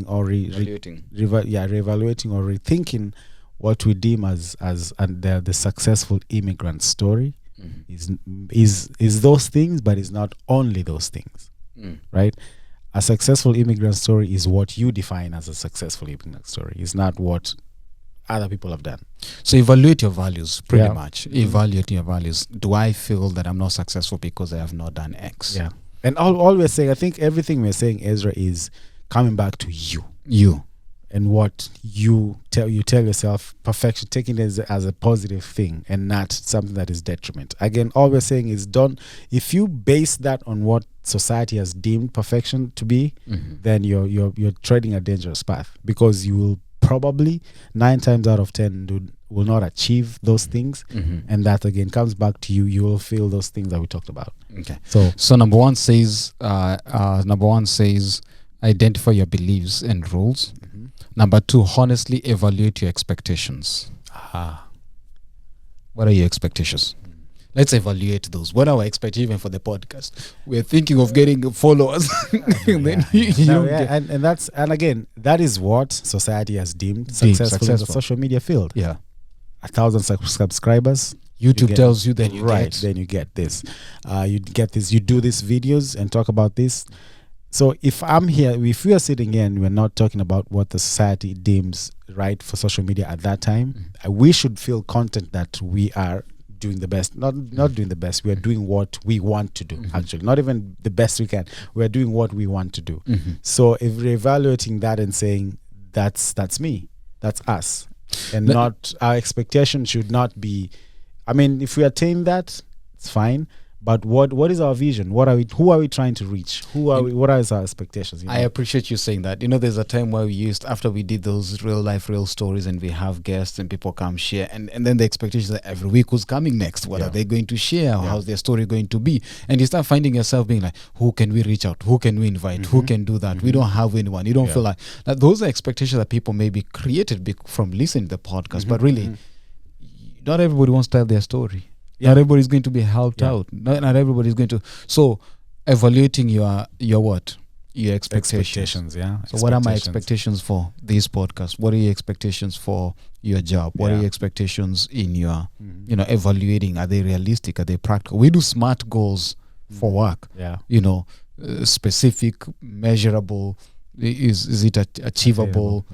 Speaker 2: or reevaluating or rethinking what we deem as the successful immigrant story is those things, but it's not only those things, right? A successful immigrant story is what you define as a successful immigrant story. It's not what other people have done.
Speaker 5: So evaluate your values, pretty much. Evaluate your values. Do I feel that I'm not successful because I have not done X?
Speaker 2: Yeah. And all we're saying, I think everything we're saying, Ezra, is coming back to you and what you tell yourself. Perfection, taking it as a positive thing and not something that is detriment. Again, all we're saying is if you base that on what society has deemed perfection to be, then you're treading a dangerous path, because you will probably 9 times out of 10 will not achieve those things, and that again comes back to you. You will feel those things that we talked about.
Speaker 5: Okay.
Speaker 2: So
Speaker 5: number one says identify your beliefs and rules. Number 2, honestly evaluate your expectations. What are your expectations? Let's evaluate those. What are our expectations even for the podcast? We're thinking of getting followers. And then
Speaker 2: and again, that is what society has deemed successful in the social media field.
Speaker 5: Yeah.
Speaker 2: 1,000 subscribers.
Speaker 5: YouTube tells you, then you get.
Speaker 2: Then you get this. You get this. You do these videos and talk about this. So if I'm here, if we are sitting here and we're not talking about what the society deems right for social media at that time, we should feel content that we are doing the best. Not doing the best. We are doing what we want to do. Actually, not even the best we can. We are doing what we want to do. So if we're evaluating that and saying that's me, that's us, and not our expectation should not be. I mean, if we attain that, it's fine. But what is our vision? Who are we trying to reach? What are our expectations?
Speaker 5: I appreciate you saying that. There's a time where after we did those real stories and we have guests and people come share, and then the expectations that every week who's coming next, what are they going to share? How's their story going to be? And you start finding yourself being like, who can we reach out? Who can we invite? Who can do that? We don't have anyone. You don't feel like that. Those are expectations that people maybe created from listening to the podcast, but really, not everybody wants to tell their story. Not everybody's going to be helped out. Not everybody's going to. So, evaluating your what? Your expectations. So, what are my expectations for this podcast? What are your expectations for your job? What are your expectations in your, evaluating? Are they realistic? Are they practical? We do SMART goals for work. Specific, measurable. Is it achievable?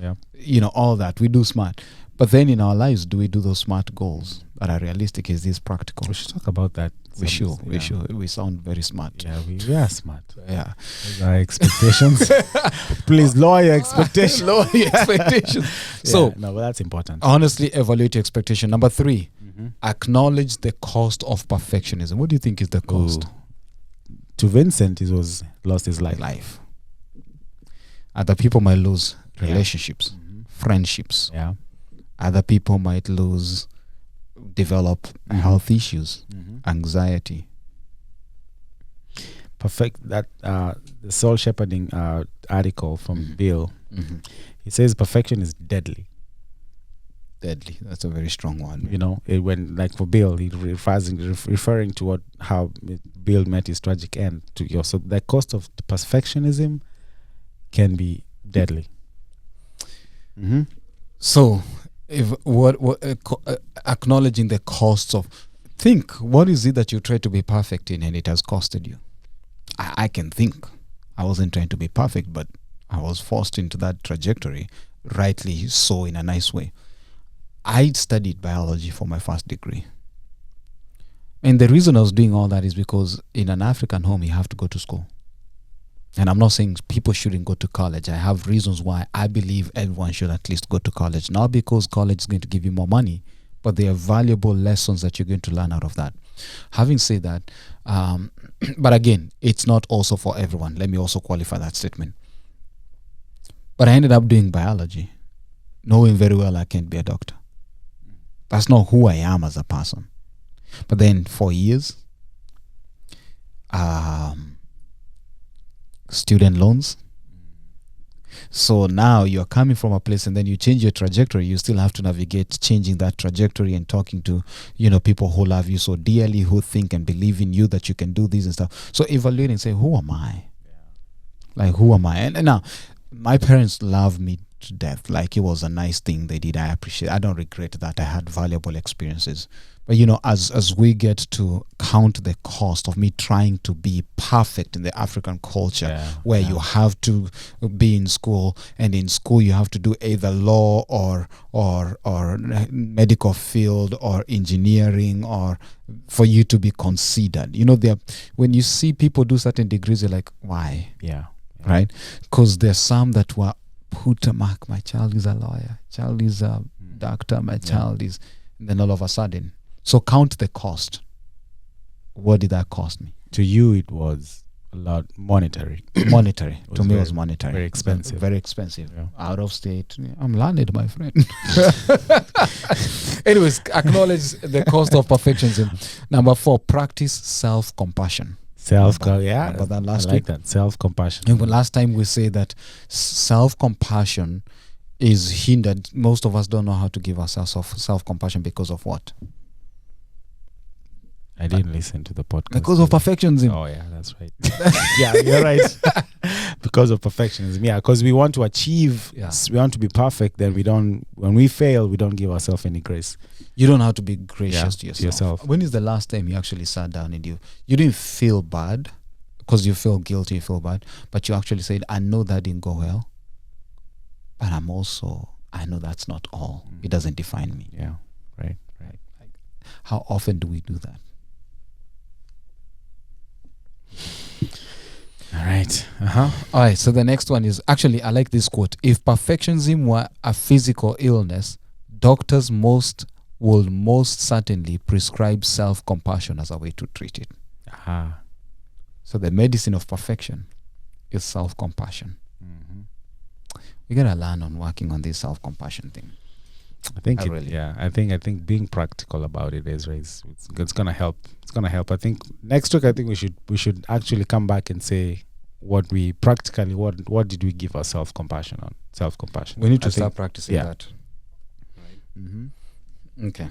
Speaker 5: All that. We do SMART. But then in our lives, do we do those SMART goals that are realistic? Is this practical?
Speaker 2: We should talk about that.
Speaker 5: We should. We sound very smart.
Speaker 2: Yeah, we are smart.
Speaker 5: Yeah.
Speaker 2: Those are our expectations. Please lower your expectations.
Speaker 5: Lower your expectations. So,
Speaker 2: no, but that's important.
Speaker 5: Honestly, evaluate your expectation. Number 3, acknowledge the cost of perfectionism. What do you think is the cost?
Speaker 2: To Vincent, he was lost his life.
Speaker 5: Other people might lose relationships, friendships.
Speaker 2: Yeah.
Speaker 5: Other people might develop health issues, anxiety. The soul shepherding article from Bill. He says perfection is deadly. Deadly. That's a very strong one.
Speaker 2: When like for Bill, he referring to how Bill met his tragic end. So the cost of perfectionism can be deadly.
Speaker 5: So, if acknowledging the costs of, think, what is it that you try to be perfect in and it has costed you? I can think I wasn't trying to be perfect, but I was forced into that trajectory, rightly so, in a nice way. I studied biology for my first degree, and the reason I was doing all that is because in an African home you have to go to school. And I'm not saying people shouldn't go to college. I have reasons why I believe everyone should at least go to college. Not because college is going to give you more money, but there are valuable lessons that you're going to learn out of that. Having said that, but again, it's not also for everyone. Let me also qualify that statement. But I ended up doing biology, knowing very well I can't be a doctor. That's not who I am as a person. But then 4 years, student loans. So now you're coming from a place and then you change your trajectory. You still have to navigate changing that trajectory and talking to, people who love you so dearly, who think and believe in you that you can do this and stuff. So evaluating, say, who am I? Like, who am I? And now, my parents love me to death. Like, it was a nice thing they did. I appreciate it. I don't regret that. I had valuable experiences. But as we get to count the cost of me trying to be perfect in the African culture, where you have to be in school, and in school you have to do either law or medical field or engineering, or for you to be considered. When you see people do certain degrees, you're like, why?
Speaker 2: Yeah.
Speaker 5: Right? Because there's some that were put a mark. My child is a lawyer. Child is a doctor. My child is. And then all of a sudden. So count the cost. What did that cost me?
Speaker 2: To you, it was a lot monetary.
Speaker 5: Monetary. To me, it was monetary.
Speaker 2: Very expensive.
Speaker 5: Very expensive.
Speaker 2: Yeah.
Speaker 5: Out of state. I'm landed, my friend. Anyways, acknowledge the cost of perfectionism. Number 4, practice self-compassion.
Speaker 2: Remember
Speaker 5: that last
Speaker 2: I like
Speaker 5: week?
Speaker 2: that. Self-compassion.
Speaker 5: And last time we say that self-compassion is hindered. Most of us don't know how to give ourselves self-compassion because of what?
Speaker 2: I didn't listen to the podcast.
Speaker 5: Because of perfectionism.
Speaker 2: Oh, yeah, that's right. Yeah, you're right. Because of perfectionism. Yeah, because we want to achieve, we want to be perfect, then when we fail, we don't give ourselves any grace.
Speaker 5: You don't have to be gracious to yourself.
Speaker 2: yourself.
Speaker 5: When is the last time you actually sat down and you didn't feel bad because you feel guilty, you feel bad, but you actually said, I know that didn't go well, but I know that's not all. It doesn't define me.
Speaker 2: Yeah, right.
Speaker 5: How often do we do that?
Speaker 2: All right.
Speaker 5: All right. So the next one is, actually, I like this quote. If perfectionism were a physical illness, doctors will most certainly prescribe self-compassion as a way to treat it. So the medicine of perfection is self-compassion. We gotta learn on working on this self-compassion thing.
Speaker 2: I think I think being practical about it, Ezra, it's gonna help. It's gonna help. I think next week we should actually come back and say what did we give our self-compassion on? Self-compassion.
Speaker 5: We need to start practicing that.
Speaker 2: Right.
Speaker 5: Okay.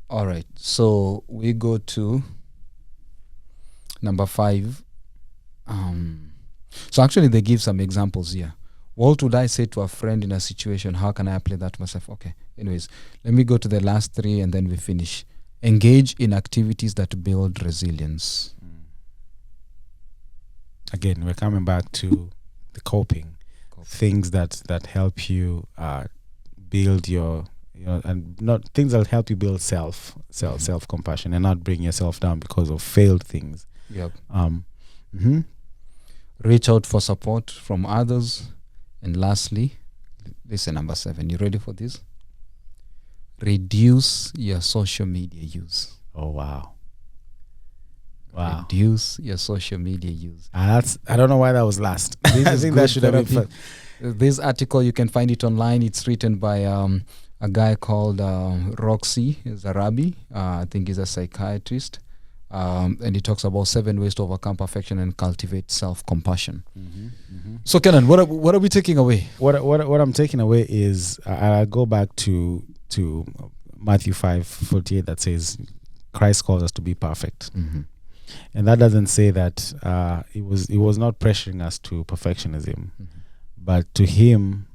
Speaker 5: All right. So we go to number 5. So actually they give some examples here. What would I say to a friend in a situation? How can I apply that to myself? Okay. Anyways, let me go to the last 3 and then we finish. Engage in activities that build resilience.
Speaker 2: Again, we're coming back to the coping. Things that help you build your, and not things that help you build self-compassion and not bring yourself down because of failed things.
Speaker 5: Yep. Reach out for support from others. And lastly, this is number 7. You ready for this? Reduce your social media use.
Speaker 2: Oh, wow.
Speaker 5: Reduce your social media use.
Speaker 2: I don't know why that was last. I think that should have been.
Speaker 5: This article, you can find it online. It's written by a guy called Roxy Zarabi. I think he's a psychiatrist. And he talks about 7 ways to overcome perfection and cultivate self-compassion. So, Kenan, what are we taking away?
Speaker 2: What I'm taking away is I go back to Matthew 5:48 that says Christ calls us to be perfect, and that doesn't say that it was not pressuring us to perfectionism, but to him,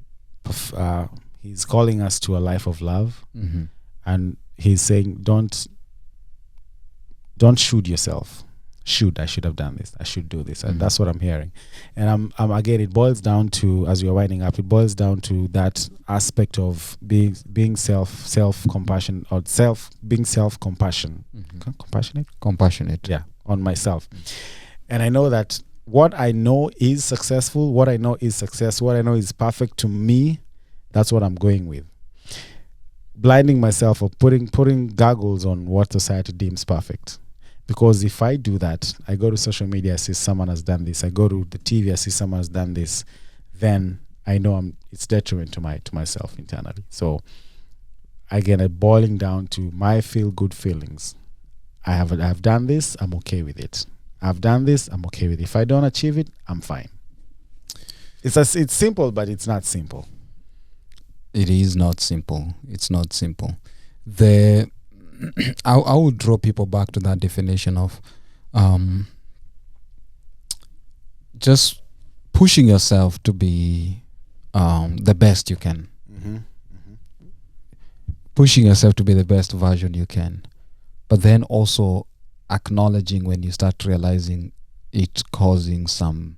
Speaker 2: he's calling us to a life of love, and he's saying don't shoot yourself. I should have done this. I should do this. And that's what I'm hearing. And I'm again, it boils down to, as we are winding up, it boils down to that aspect of being self-compassion or being self-compassion. Compassionate?
Speaker 5: Compassionate.
Speaker 2: Yeah, on myself. And I know that what I know is successful, what I know is success, what I know is perfect to me, that's what I'm going with. Blinding myself or putting goggles on what society deems perfect. Because if I do that, I go to social media, I see someone has done this, I go to the TV, I see someone has done this, then I know it's detriment to myself internally. So again, I'm boiling down to my feel-good feelings. I've done this, I'm okay with it. I've done this, I'm okay with it. If I don't achieve it, I'm fine. It's simple, but it's not simple.
Speaker 5: It is not simple. It's not simple. I would draw people back to that definition of just pushing yourself to be the best you can. Pushing yourself to be the best version you can. But then also acknowledging when you start realizing it's causing some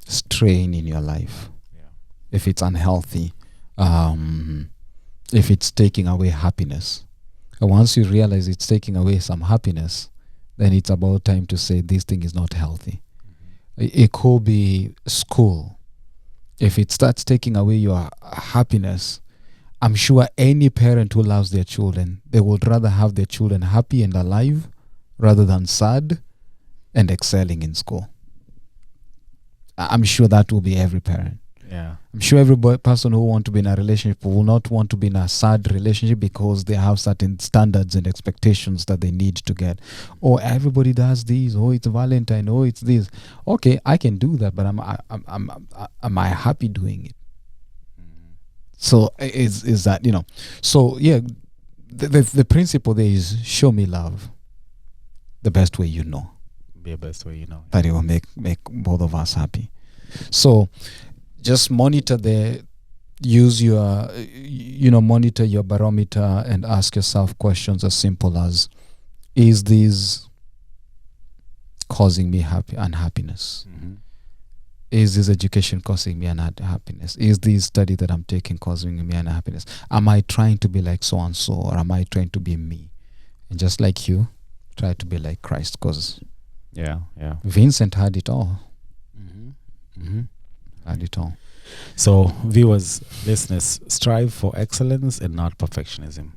Speaker 5: strain in your life.
Speaker 2: Yeah.
Speaker 5: If it's unhealthy, if it's taking away happiness. And once you realize it's taking away some happiness, then it's about time to say this thing is not healthy. It could be school. If it starts taking away your happiness, I'm sure any parent who loves their children, they would rather have their children happy and alive rather than sad and excelling in school. I'm sure that will be every parent.
Speaker 2: Yeah.
Speaker 5: I'm sure every person who wants to be in a relationship will not want to be in a sad relationship because they have certain standards and expectations that they need to get. Oh, everybody does this. Oh, it's Valentine. Oh, it's this. Okay, I can do that, but am I happy doing it? So is that, so yeah, the principle there is show me love the best way you know.
Speaker 2: Be the best way you know.
Speaker 5: That it will make both of us happy. So just monitor monitor your barometer and ask yourself questions as simple as, is this causing me unhappiness? Is this education causing me unhappiness? Is this study that I'm taking causing me unhappiness? Am I trying to be like so-and-so, or am I trying to be me? And just like you, try to be like Christ, because Vincent had it all. Had it all.
Speaker 2: So viewers, listeners, strive for excellence and not perfectionism.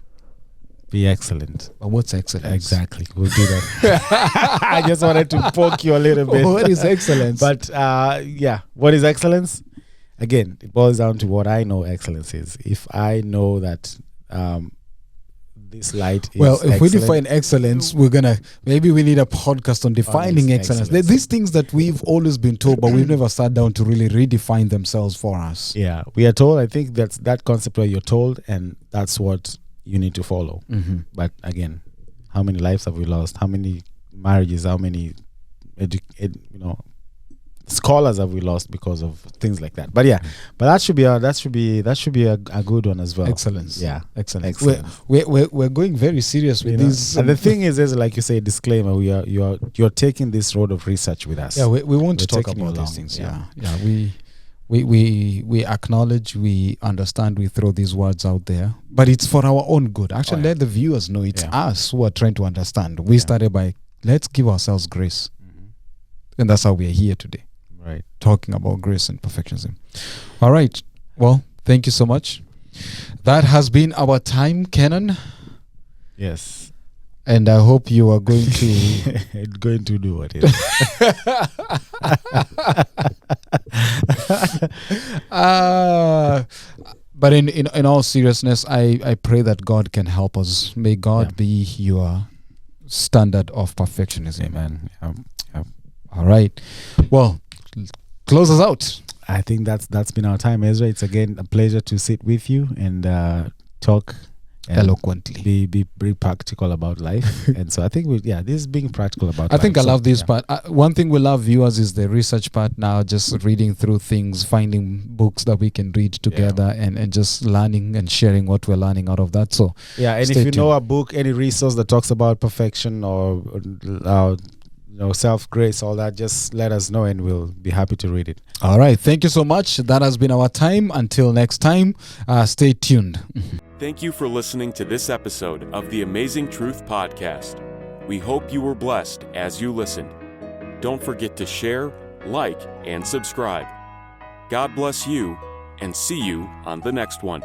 Speaker 2: Be excellent.
Speaker 5: But what's excellence?
Speaker 2: Exactly. We'll do that. I just wanted to poke you a little bit.
Speaker 5: What is excellence?
Speaker 2: But what is excellence? Again, it boils down to what I know excellence is. If I know that this light is
Speaker 5: if we
Speaker 2: excellent,
Speaker 5: define excellence, maybe we need a podcast on defining excellence. These things that we've always been told, but we've never sat down to really redefine themselves for us.
Speaker 2: Yeah, we are told. I think that's that concept where you're told, and that's what you need to follow. But again, how many lives have we lost? How many marriages? How many scholars have we lost because of things like that? But but that should be a good one as well.
Speaker 5: Excellence.
Speaker 2: Yeah,
Speaker 5: excellence.
Speaker 2: Excellence.
Speaker 5: We're going very serious with this.
Speaker 2: And the thing is, like you say, disclaimer: you're taking this road of research with us.
Speaker 5: Yeah, we want to talk about these things. Yeah. We acknowledge, we understand, we throw these words out there, but it's for our own good. Actually, let the viewers know it's us who are trying to understand. We started by, let's give ourselves grace. And that's how we are here today.
Speaker 2: Right.
Speaker 5: Talking about grace and perfectionism. All right. Well, thank you so much. That has been our time, Kenan.
Speaker 2: Yes.
Speaker 5: And I hope you are going to...
Speaker 2: going to do what?
Speaker 5: But in all seriousness, I pray that God can help us. May God be your standard of perfectionism.
Speaker 2: Amen.
Speaker 5: All right. Well, close us out.
Speaker 2: I think that's been our time, Ezra. It's again a pleasure to sit with you and talk
Speaker 5: eloquently.
Speaker 2: Be very practical about life. And so I think this is being practical about life.
Speaker 5: I think I love this part. One thing we love, viewers, is the research part now, just reading through things, finding books that we can read together and just learning and sharing what we're learning out of that. So
Speaker 2: and if you know a book, any resource that talks about perfection or self-grace, all that, just let us know and we'll be happy to read it.
Speaker 5: All right. Thank you so much. That has been our time. Until next time, stay tuned.
Speaker 1: Thank you for listening to this episode of the Amazing Truth Podcast. We hope you were blessed as you listened. Don't forget to share, like, and subscribe. God bless you, and see you on the next one.